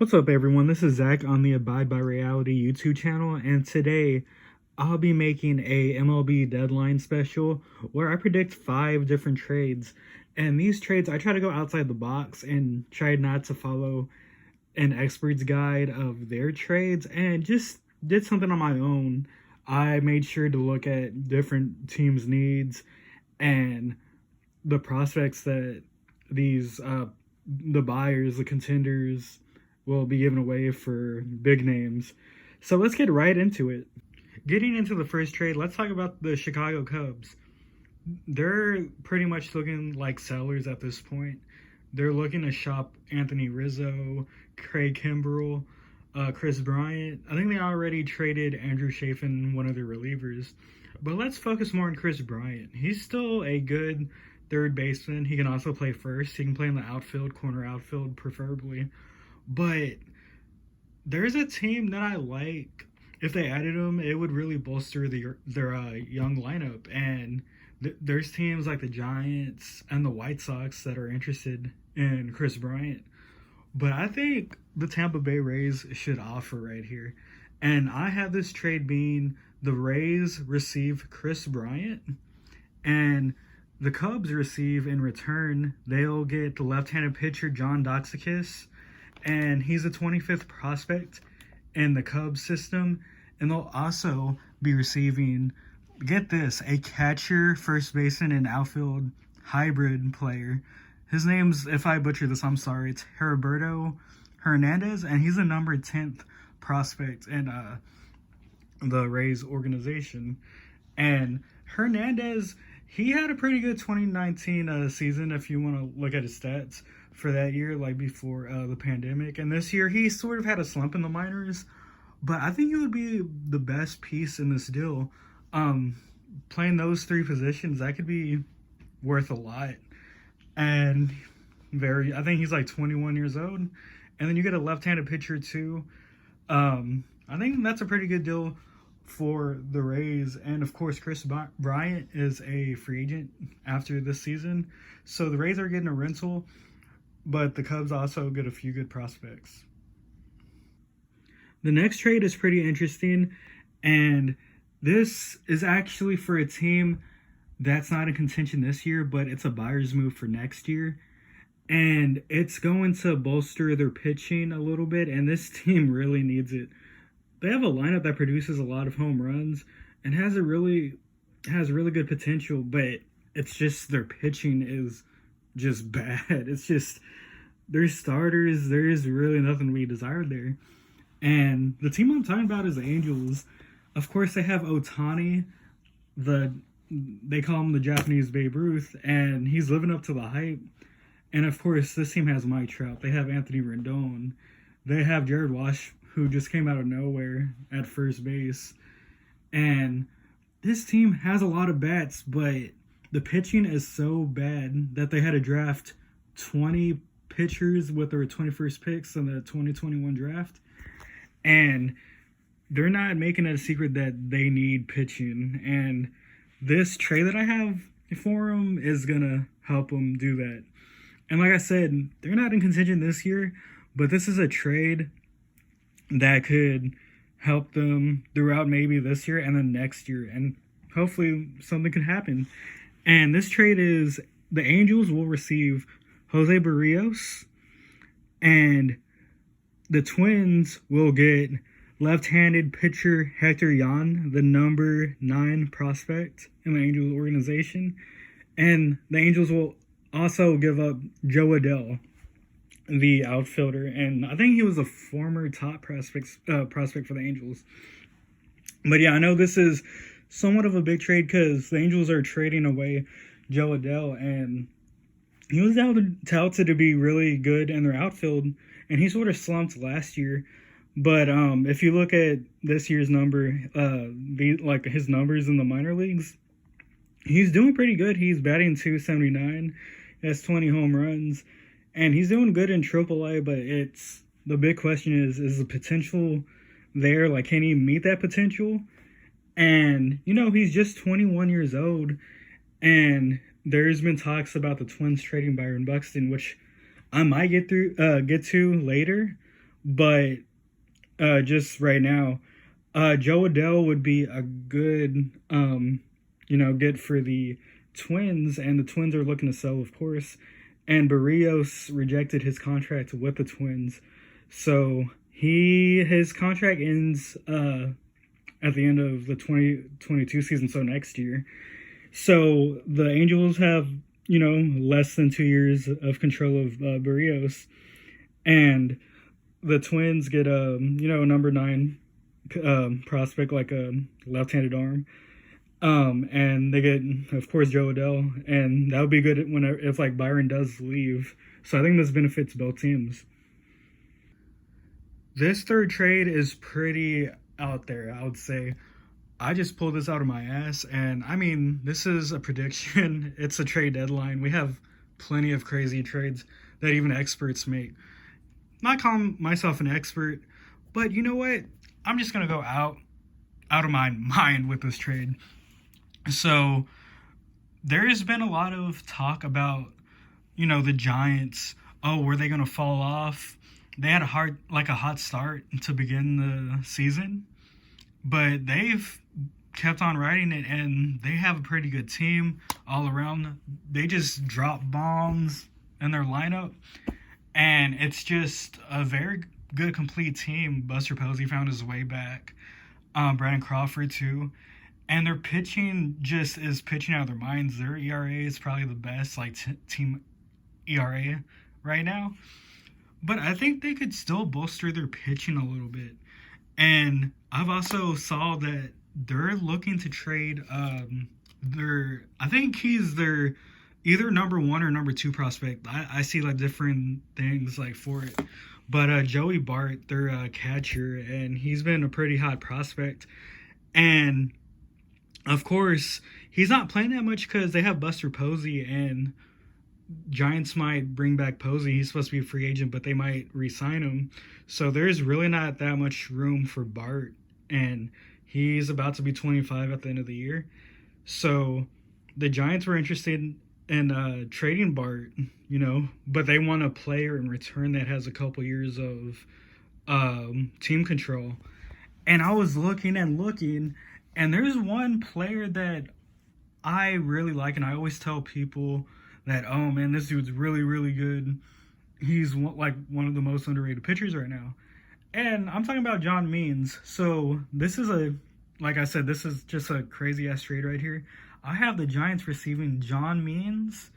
What's up, everyone? This is Zach on the Abide by Reality YouTube channel, and today I'll be making a MLB Deadline special where I predict 5 different trades. And these trades, I try to go outside the box and try not to follow an expert's guide of their trades and just did something on my own. I made sure to look at different teams' needs and the prospects that the buyers, the contenders, will be given away for big names. So let's get right into it. Getting into the first trade, let's talk about the Chicago Cubs. They're pretty much looking like sellers at this point. They're looking to shop Anthony Rizzo, Craig Kimbrell, Chris Bryant. I think they already traded Andrew Chafin, one of their relievers. But let's focus more on Chris Bryant. He's still a good third baseman. He can also play first. He can play in the outfield, corner outfield preferably. But there's a team that I like. If they added him, it would really bolster their young lineup. And there's teams like the Giants and the White Sox that are interested in Chris Bryant. But I think the Tampa Bay Rays should offer right here. And I have this trade being the Rays receive Chris Bryant, and the Cubs receive in return, they'll get the left-handed pitcher John Doxakis, and he's a 25th prospect in the Cubs system. And they'll also be receiving, get this, a catcher, first baseman, and outfield hybrid player. His name's, if I butcher this, I'm sorry, it's Heriberto Hernandez, and he's a number 10th prospect in the Rays organization. And Hernandez, he had a pretty good 2019 season if you want to look at his stats for that year, like before the pandemic. And this year, he sort of had a slump in the minors, but I think it would be the best piece in this deal. Playing those 3 positions, that could be worth a lot. And I think he's like 21 years old. And then you get a left-handed pitcher too. I think that's a pretty good deal for the Rays. And of course, Chris Bryant is a free agent after this season. So the Rays are getting a rental, but the Cubs also get a few good prospects. The next trade is pretty interesting, and this is actually for a team that's not in contention this year, but it's a buyer's move for next year. And it's going to bolster their pitching a little bit, and this team really needs it. They have a lineup that produces a lot of home runs and has really good potential, but it's just their pitching is just bad. It's just their starters, there is really nothing to be desired there. And the team I'm talking about is the Angels. Of course, they have Ohtani, they call him the Japanese Babe Ruth, and he's living up to the hype. And of course, this team has Mike Trout. They have Anthony Rendon. They have Jared Walsh, who just came out of nowhere at first base. And this team has a lot of bats, but the pitching is so bad that they had to draft 20 pitchers with their 21st picks in the 2021 draft. And they're not making it a secret that they need pitching. And this trade that I have for them is going to help them do that. And like I said, they're not in contention this year, but this is a trade that could help them throughout maybe this year and then next year. And hopefully something can happen. And this trade is the Angels will receive Jose Barrios, and the Twins will get left-handed pitcher Hector Yan, the number 9 prospect in the Angels organization. And the Angels will also give up Joe Adell, the outfielder. And I think he was a former top prospect for the Angels. But yeah, I know this is somewhat of a big trade because the Angels are trading away Joe Adell. And he was touted to be really good in their outfield, and he sort of slumped last year. But if you look at this year's number, his numbers in the minor leagues, he's doing pretty good. He's batting .279, he has 20 home runs, and he's doing good in AAA. But the big question is the potential there? Like, can he meet that potential? And he's just 21 years old, and there's been talks about the Twins trading Byron Buxton, which I might get to later. But just right now, Joe Adele would be a good, get for the Twins, and the Twins are looking to sell, of course. And Barrios rejected his contract with the Twins, so his contract ends at the end of the 2022 season, so next year. So the Angels have less than 2 years of control of Barrios, and the Twins get a number nine prospect, like a left-handed arm. And they get, of course, Joe Adele, and that would be good if like Byron does leave. So I think this benefits both teams. This third trade is pretty out there, I would say. I just pulled this out of my ass, and I mean, this is a prediction. It's a trade deadline. We have plenty of crazy trades that even experts make. Not calling myself an expert, but you know what? I'm just gonna go out of my mind with this trade. So there has been a lot of talk about, the Giants. Oh, were they gonna fall off? They had a hot start to begin the season, but they've kept on riding it, and they have a pretty good team all around. They just drop bombs in their lineup, and it's just a very good, complete team. Buster Posey found his way back. Brandon Crawford, too. And their pitching just is pitching out of their minds. Their ERA is probably the best, like, team ERA right now. But I think they could still bolster their pitching a little bit. And I've also saw that they're looking to trade I think he's their either number one or number two prospect. I see like different things like for it. But Joey Bart, their catcher, and he's been a pretty hot prospect. And of course, he's not playing that much because they have Buster Posey, and Giants might bring back Posey. He's supposed to be a free agent, but they might re-sign him. So there's really not that much room for Bart, and he's about to be 25 at the end of the year. So the Giants were interested in trading Bart, but they want a player in return that has a couple years of team control. And I was looking and looking, and there's one player that I really like, and I always tell people that, oh man, this dude's really, really good. He's like one of the most underrated pitchers right now. And I'm talking about John Means. So this is like I said, this is just a crazy ass trade right here. I have the Giants receiving John Means,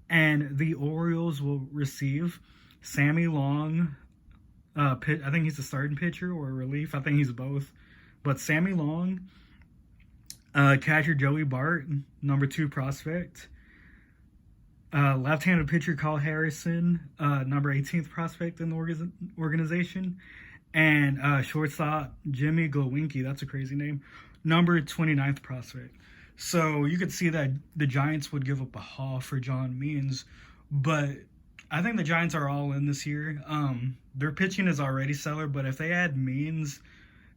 and the Orioles will receive Sammy Long. I think he's a starting pitcher or a relief. I think he's both. But Sammy Long, catcher Joey Bart, number two prospect. Left-handed pitcher Kyle Harrison, number 18th prospect in the organization. And shortstop Jimmy Glowinky, that's a crazy name, number 29th prospect. So you could see that the Giants would give up a haul for John Means, but I think the Giants are all in this year. Their pitching is already stellar, but if they add Means,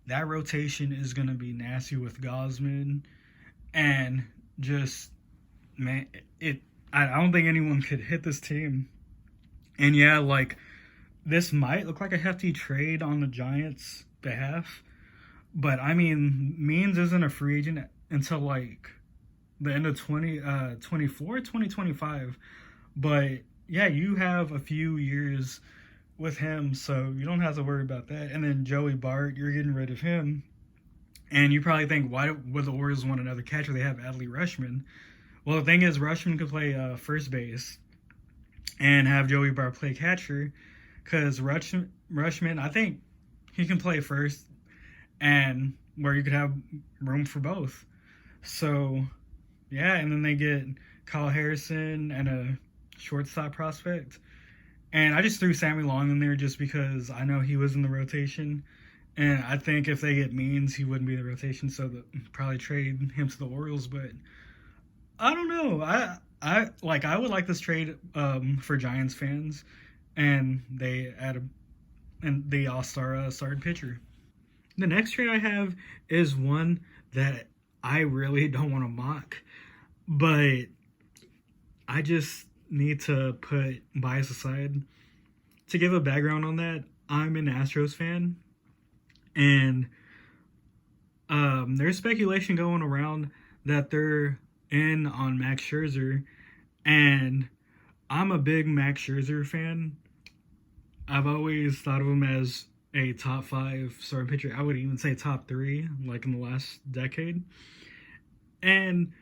that rotation is going to be nasty with Gosman, and just, man, I don't think anyone could hit this team. And yeah, like, this might look like a hefty trade on the Giants' behalf, but I mean, Means isn't a free agent until like the end of 2024, 2025. But yeah, you have a few years with him, so you don't have to worry about that. And then Joey Bart, you're getting rid of him. And you probably think, why would the Orioles want another catcher? They have Adley Rutschman. Well, the thing is, Rutschman could play first base and have Joey Bart play catcher, because Rutschman, I think he can play first, and where you could have room for both. So, yeah, and then they get Kyle Harrison and a shortstop prospect. And I just threw Sammy Long in there just because I know he was in the rotation. And I think if they get Means, he wouldn't be in the rotation, so they'll probably trade him to the Orioles. But I don't know. I would like this trade for Giants fans, and they add the all-star starting pitcher. The next trade I have is one that I really don't want to mock, but I just need to put bias aside. To give a background on that, I'm an Astros fan, and there's speculation going around that they're in on Max Scherzer, and I'm a big Max Scherzer fan. I've always thought of him as a top five starting pitcher. I would even say top three, like in the last decade. And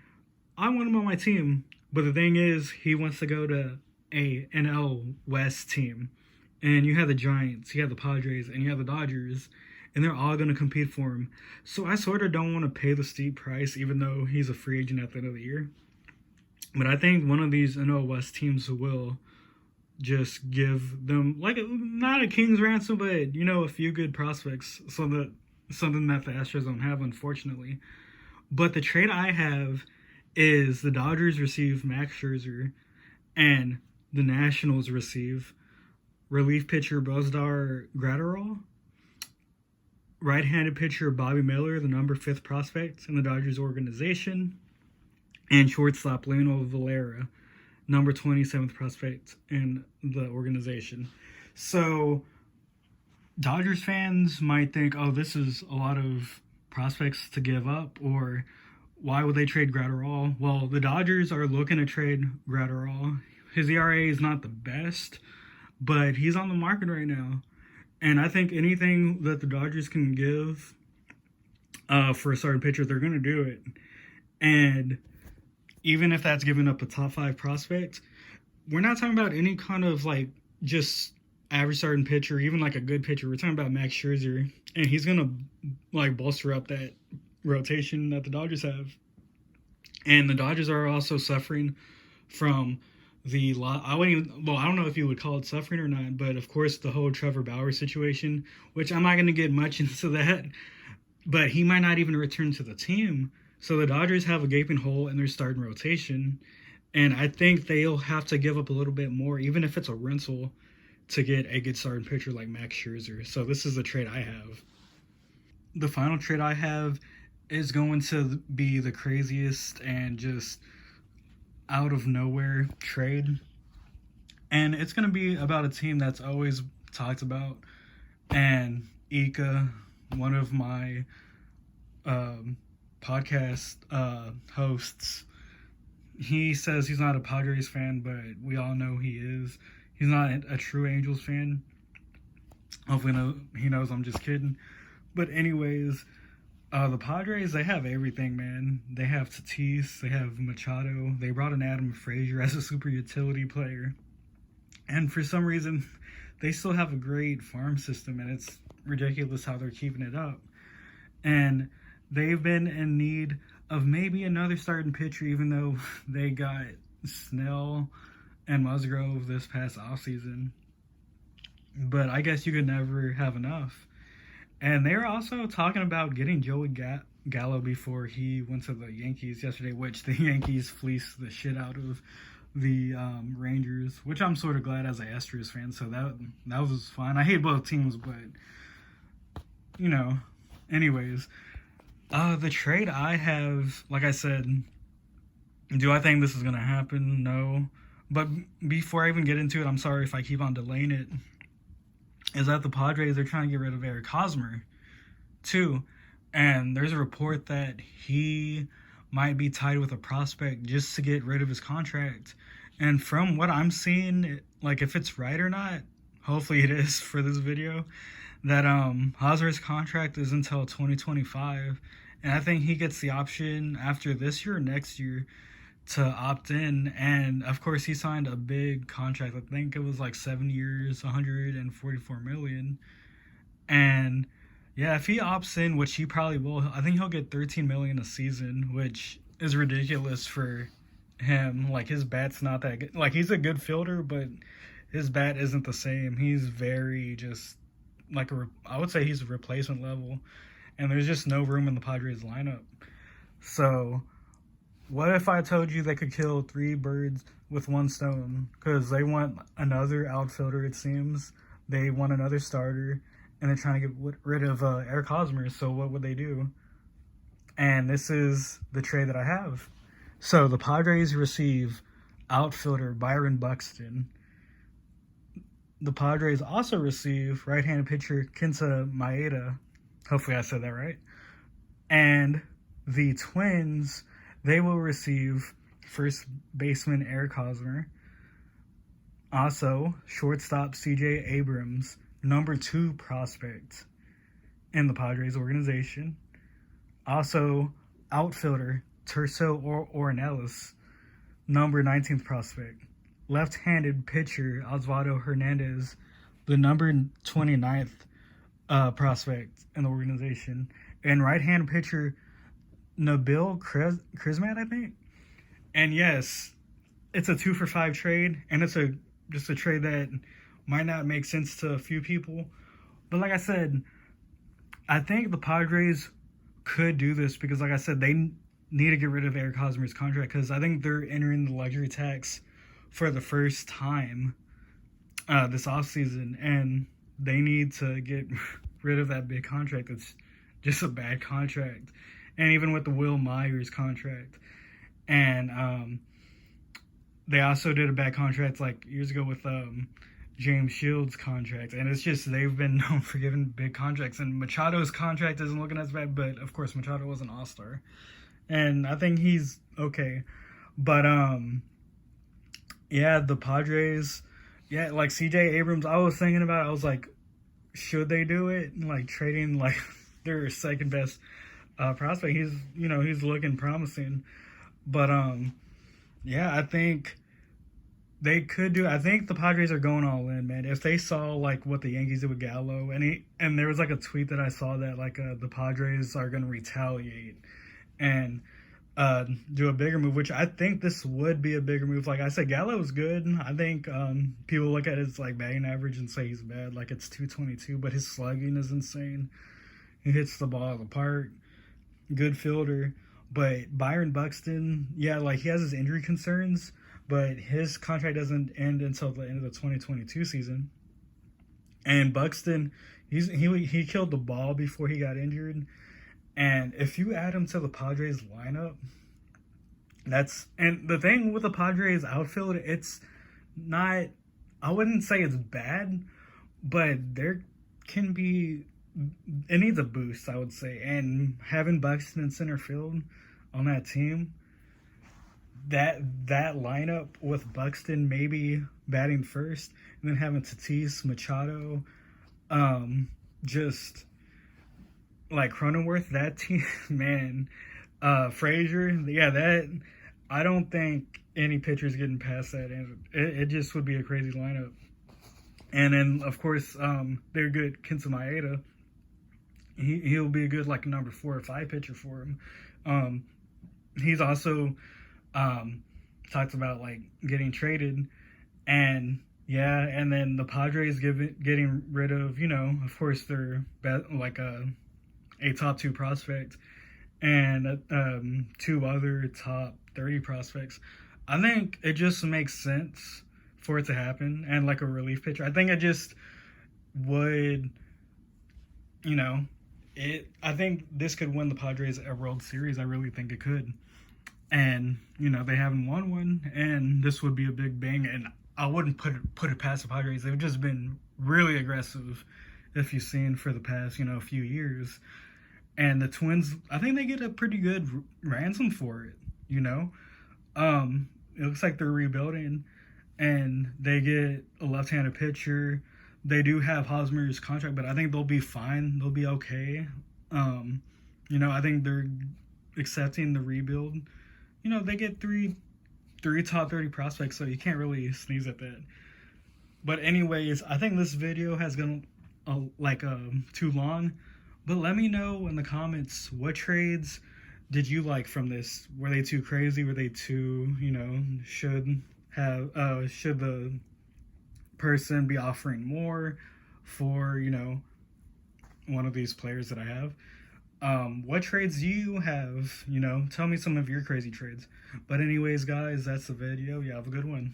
I want him on my team. But the thing is, he wants to go to a NL West team. And you have the Giants, you have the Padres, and you have the Dodgers. And they're all going to compete for him. So I sort of don't want to pay the steep price, even though he's a free agent at the end of the year. But I think one of these NL West teams will just give them, like, not a king's ransom, but a few good prospects, so that something that the Astros don't have, unfortunately. But the trade I have is the Dodgers receive Max Scherzer, and the Nationals receive relief pitcher Brusdar Graterol, right-handed pitcher Bobby Miller, the number 5th prospect in the Dodgers organization, and shortstop Lionel Valera, number 27th prospect in the organization. So Dodgers fans might think, oh, this is a lot of prospects to give up, or why would they trade Graterol? Well, the Dodgers are looking to trade Graterol. His ERA is not the best, but he's on the market right now. And I think anything that the Dodgers can give for a starting pitcher, they're going to do it. And even if that's giving up a top 5 prospect, we're not talking about any kind of like just average starting pitcher, even like a good pitcher. We're talking about Max Scherzer, and he's going to like bolster up that rotation that the Dodgers have. And the Dodgers are also suffering from I don't know if you would call it suffering or not, but of course the whole Trevor Bauer situation, which I'm not going to get much into that, but he might not even return to the team. So the Dodgers have a gaping hole in their starting rotation, and I think they'll have to give up a little bit more, even if it's a rental, to get a good starting pitcher like Max Scherzer. So this is the trade I have. The final trade I have is going to be the craziest and just out of nowhere trade. And it's going to be about a team that's always talked about. And Ika, one of my podcast hosts, he says he's not a Padres fan, but we all know he is. He's not a true Angels fan. Hopefully he knows I'm just kidding. But anyways, the Padres, they have everything, man. They have Tatis, they have Machado. They brought in Adam Frazier as a super utility player. And for some reason, they still have a great farm system, and it's ridiculous how they're keeping it up. And they've been in need of maybe another starting pitcher, even though they got Snell and Musgrove this past offseason. But I guess you could never have enough. And they were also talking about getting Joey Gallo before he went to the Yankees yesterday, which the Yankees fleeced the shit out of the Rangers, which I'm sort of glad as an Astros fan. So that was fine. I hate both teams, but, anyways. The trade I have, like I said, do I think this is going to happen? No. But before I even get into it, I'm sorry if I keep on delaying it, is that the Padres are trying to get rid of Eric Hosmer, too. And there's a report that he might be tied with a prospect just to get rid of his contract. And from what I'm seeing, like if it's right or not, hopefully it is for this video, that Hosmer's contract is until 2025. And I think he gets the option after this year or next year to opt in. And of course he signed a big contract. I think it was like 7 years, $144 million. And yeah, if he opts in, which he probably will, I think he'll get $13 million a season, which is ridiculous for him. Like, his bat's not that good. Like, he's a good fielder, but his bat isn't the same. He's very just like I would say he's a replacement level, and there's just no room in the Padres lineup. So what if I told you they could kill 3 birds with one stone? Because they want another outfielder, it seems. They want another starter, and they're trying to get rid of Eric Hosmer. So what would they do? And this is the trade that I have. So the Padres receive outfielder Byron Buxton. the Padres also receive right-handed pitcher Kenta Maeda. Hopefully I said that right. And the Twins, they will receive first baseman Eric Hosmer. Also, shortstop CJ Abrams, number 2 prospect in the Padres organization. Also, outfielder Terso Ornelas, number 19th prospect. Left-handed pitcher Osvaldo Hernandez, the number 29th prospect in the organization. And right-hand pitcher Nabil Krismat, I think. And yes, it's a 2-for-5 trade, and it's just a trade that might not make sense to a few people. But like I said, I think the Padres could do this because, like I said, they need to get rid of Eric Hosmer's contract because I think they're entering the luxury tax for the first time this offseason, and they need to get rid of that big contract. It's just a bad contract. And even with the Will Myers contract. And they also did a bad contract like years ago with James Shields' contract. And it's just they've been known for giving big contracts. And Machado's contract isn't looking as bad, but of course Machado was an all-star. And I think he's okay. But yeah, the Padres, yeah, like CJ Abrams, I was thinking about it. I was like, should they do it? Like trading like their second best prospect. He's looking promising. But yeah, I think they could do. I think the Padres are going all in, man. If they saw like what the Yankees did with Gallo, and there was like a tweet that I saw that like the Padres are going to retaliate and do a bigger move, which I think this would be a bigger move. Like I said, Gallo is good. I think people look at his like batting average and say he's bad, like it's 222, but his slugging is insane. He hits the ball out of the park. Good fielder. But Byron Buxton, yeah, like he has his injury concerns, but his contract doesn't end until the end of the 2022 season. And Buxton, he killed the ball before he got injured. And if you add him to the Padres lineup, and the thing with the Padres outfield, it's not, I wouldn't say it's bad, but there can be, it needs a boost, I would say. And having Buxton in center field on that team, that lineup with Buxton maybe batting first, and then having Tatis, Machado, just like Cronenworth, that team, man, Frazier, yeah, that, I don't think any pitcher's getting past that, and it just would be a crazy lineup. And then, of course, they're good. Kenta Maeda, he'll be a good like number 4 or 5 pitcher for him. He's also talked about like getting traded, and yeah, and then the Padres getting rid of, of course their like a top 2 prospect and 2 other top 30 prospects. I think it just makes sense for it to happen, and like a relief pitcher. I think it just would, I think this could win the Padres a World Series. I really think it could. And, they haven't won one, and this would be a big bang. And I wouldn't put it past the Padres. They've just been really aggressive, if you've seen, for the past, few years. And the Twins, I think they get a pretty good ransom for it, It looks like they're rebuilding, and they get a left-handed pitcher. They do have Hosmer's contract, but I think they'll be fine. They'll be okay. I think they're accepting the rebuild. They get three top 30 prospects, so you can't really sneeze at that. But anyways, I think this video has gone too long. But let me know in the comments, what trades did you like from this? Were they too crazy? Were they too, should the person be offering more for, one of these players that I have? What trades do you have? Tell me some of your crazy trades. But anyways, guys, that's the video. Yeah, have a good one.